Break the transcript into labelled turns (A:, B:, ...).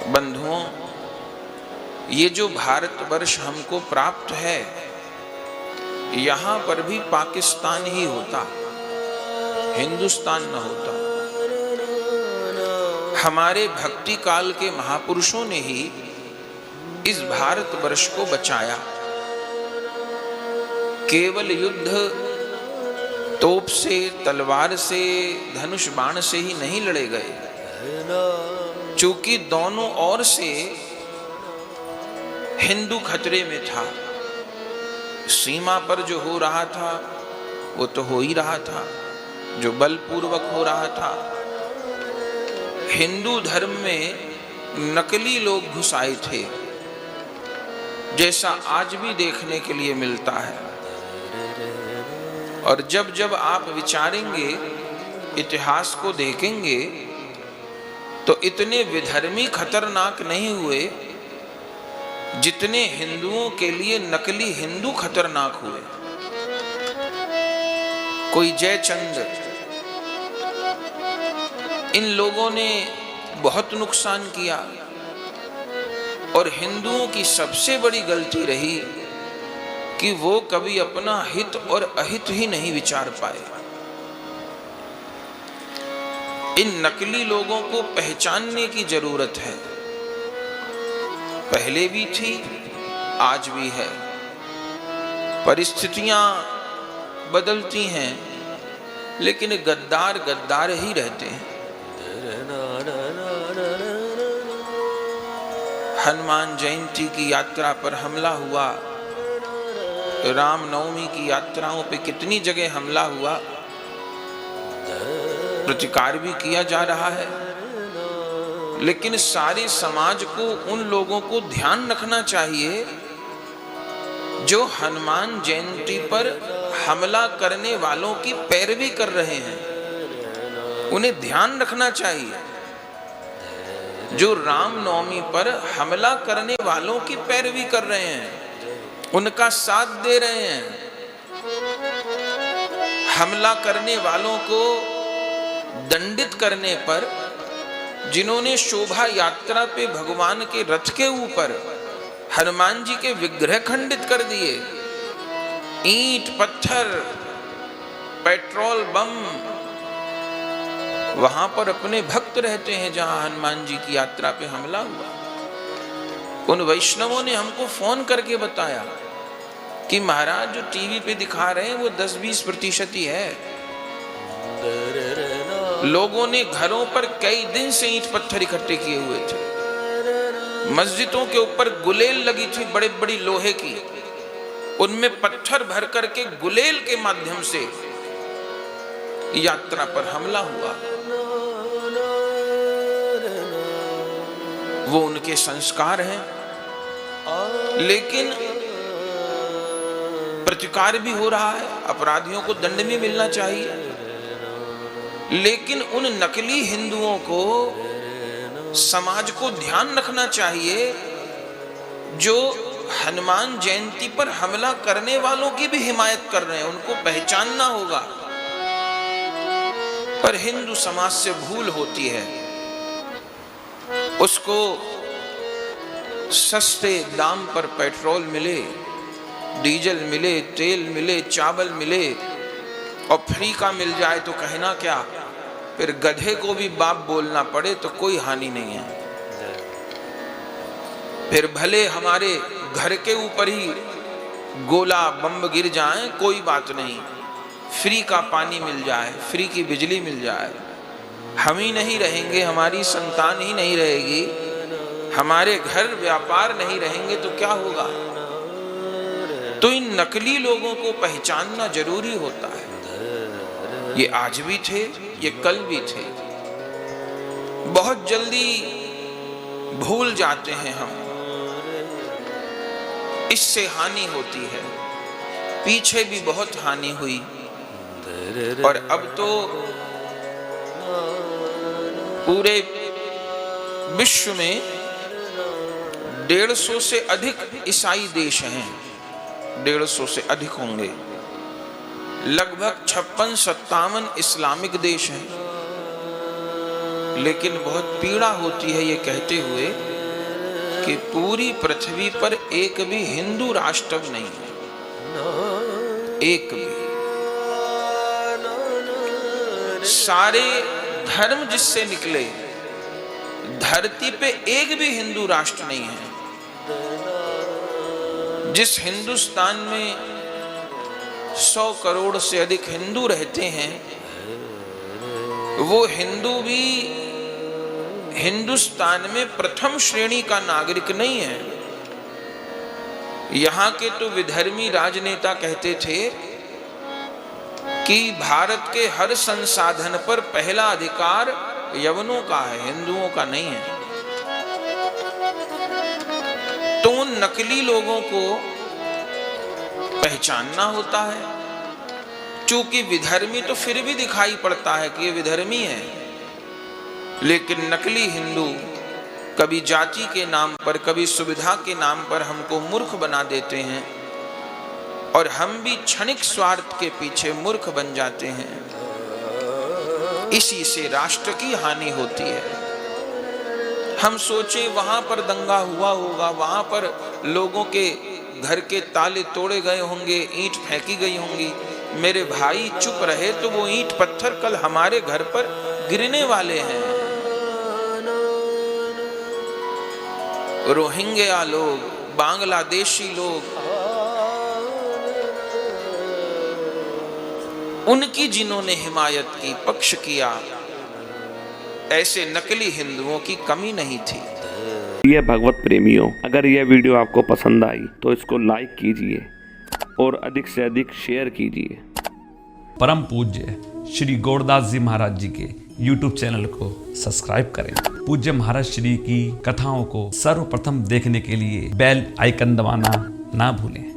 A: बंधुओं, ये जो भारतवर्ष हमको प्राप्त है, यहाँ पर भी पाकिस्तान ही होता, हिंदुस्तान न होता। हमारे भक्ति काल के महापुरुषों ने ही इस भारतवर्ष को बचाया। केवल युद्ध तोप से, तलवार से, धनुष बाण से ही नहीं लड़े गए, चूंकि दोनों ओर से हिंदू खतरे में था। सीमा पर जो हो रहा था वो तो हो ही रहा था, जो बलपूर्वक हो रहा था। हिंदू धर्म में नकली लोग घुस आए थे, जैसा आज भी देखने के लिए मिलता है। और जब जब आप विचारेंगे, इतिहास को देखेंगे, तो इतने विधर्मी खतरनाक नहीं हुए जितने हिंदुओं के लिए नकली हिंदू खतरनाक हुए। कोई जयचंद, इन लोगों ने बहुत नुकसान किया। और हिंदुओं की सबसे बड़ी गलती रही कि वो कभी अपना हित और अहित ही नहीं विचार पाए। इन नकली लोगों को पहचानने की जरूरत है। पहले भी थी, आज भी है। परिस्थितियां बदलती हैं, लेकिन गद्दार गद्दार ही रहते हैं। हनुमान जयंती की यात्रा पर हमला हुआ, रामनवमी की यात्राओं पे कितनी जगह हमला हुआ, प्रतिकार भी किया जा रहा है। लेकिन सारे समाज को, उन लोगों को ध्यान रखना चाहिए जो हनुमान जयंती पर हमला करने वालों की पैरवी कर रहे हैं। उन्हें ध्यान रखना चाहिए। जो रामनवमी पर हमला करने वालों की पैरवी कर रहे हैं, उनका साथ दे रहे हैं, हमला करने वालों को दंडित करने पर, जिन्होंने शोभा यात्रा पे भगवान के रथ के ऊपर हनुमान जी के विग्रह खंडित कर दिए, ईंट पत्थर पेट्रोल बम, वहां पर अपने भक्त रहते हैं जहां हनुमान जी की यात्रा पे हमला हुआ। उन वैष्णवों ने हमको फोन करके बताया कि महाराज जो टीवी पे दिखा रहे हैं वो 10-20% ही है। लोगों ने घरों पर कई दिन से ईंट पत्थर इकट्ठे किए हुए थे। मस्जिदों के ऊपर गुलेल लगी थी, बड़े बड़ी लोहे की, उनमें पत्थर भर करके गुलेल के माध्यम से यात्रा पर हमला हुआ। वो उनके संस्कार हैं, लेकिन प्रतिकार भी हो रहा है, अपराधियों को दंड भी मिलना चाहिए। लेकिन उन नकली हिंदुओं को, समाज को ध्यान रखना चाहिए जो हनुमान जयंती पर हमला करने वालों की भी हिमायत कर रहे हैं। उनको पहचानना होगा। पर हिंदू समाज से भूल होती है, उसको सस्ते दाम पर पेट्रोल मिले, डीजल मिले, तेल मिले, चावल मिले और फ्री का मिल जाए तो कहना क्या, फिर गधे को भी बाप बोलना पड़े तो कोई हानि नहीं है। फिर भले हमारे घर के ऊपर ही गोला बम गिर जाए, कोई बात नहीं, फ्री का पानी मिल जाए, फ्री की बिजली मिल जाए, हम ही नहीं रहेंगे, हमारी संतान ही नहीं रहेगी, हमारे घर व्यापार नहीं रहेंगे तो क्या होगा। तो इन नकली लोगों को पहचानना जरूरी होता है। ये आज भी थे, ये कल भी थे। बहुत जल्दी भूल जाते हैं हम, इससे हानि होती है। पीछे भी बहुत हानि हुई और अब तो पूरे विश्व में 150 से अधिक ईसाई देश हैं, 150 से अधिक होंगे। लगभग 56-57 इस्लामिक देश हैं। लेकिन बहुत पीड़ा होती है ये कहते हुए कि पूरी पृथ्वी पर एक भी हिंदू राष्ट्र नहीं है, एक भी। सारे धर्म जिससे निकले, धरती पे एक भी हिंदू राष्ट्र नहीं है। जिस हिंदुस्तान में 100 करोड़ से अधिक हिंदू रहते हैं, वो हिंदू भी हिंदुस्तान में प्रथम श्रेणी का नागरिक नहीं है। यहां के तो विधर्मी राजनेता कहते थे कि भारत के हर संसाधन पर पहला अधिकार यवनों का है, हिंदुओं का नहीं है। तो उन नकली लोगों को पहचानना होता है। चूंकि विधर्मी तो फिर भी दिखाई पड़ता है कि ये विधर्मी है, लेकिन नकली हिंदू कभी जाति के नाम पर, कभी सुविधा के नाम पर हमको मूर्ख बना देते हैं और हम भी क्षणिक स्वार्थ के पीछे मूर्ख बन जाते हैं। इसी से राष्ट्र की हानि होती है। हम सोचे वहां पर दंगा हुआ होगा, वहां पर लोगों के घर के ताले तोड़े गए होंगे, ईंट फेंकी गई होंगी। मेरे भाई चुप रहे तो वो ईंट पत्थर कल हमारे घर पर गिरने वाले हैं। रोहिंग्या लोग, बांग्लादेशी लोग, उनकी जिन्होंने हिमायत की, पक्ष किया, ऐसे नकली हिंदुओं की कमी नहीं थी।
B: ये भगवत प्रेमियों, अगर यह वीडियो आपको पसंद आई तो इसको लाइक कीजिए और अधिक से अधिक शेयर कीजिए।
C: परम पूज्य श्री गौरदास जी महाराज जी के YouTube चैनल को सब्सक्राइब करें। पूज्य महाराज श्री की कथाओं को सर्वप्रथम देखने के लिए बेल आइकन दबाना ना भूलें।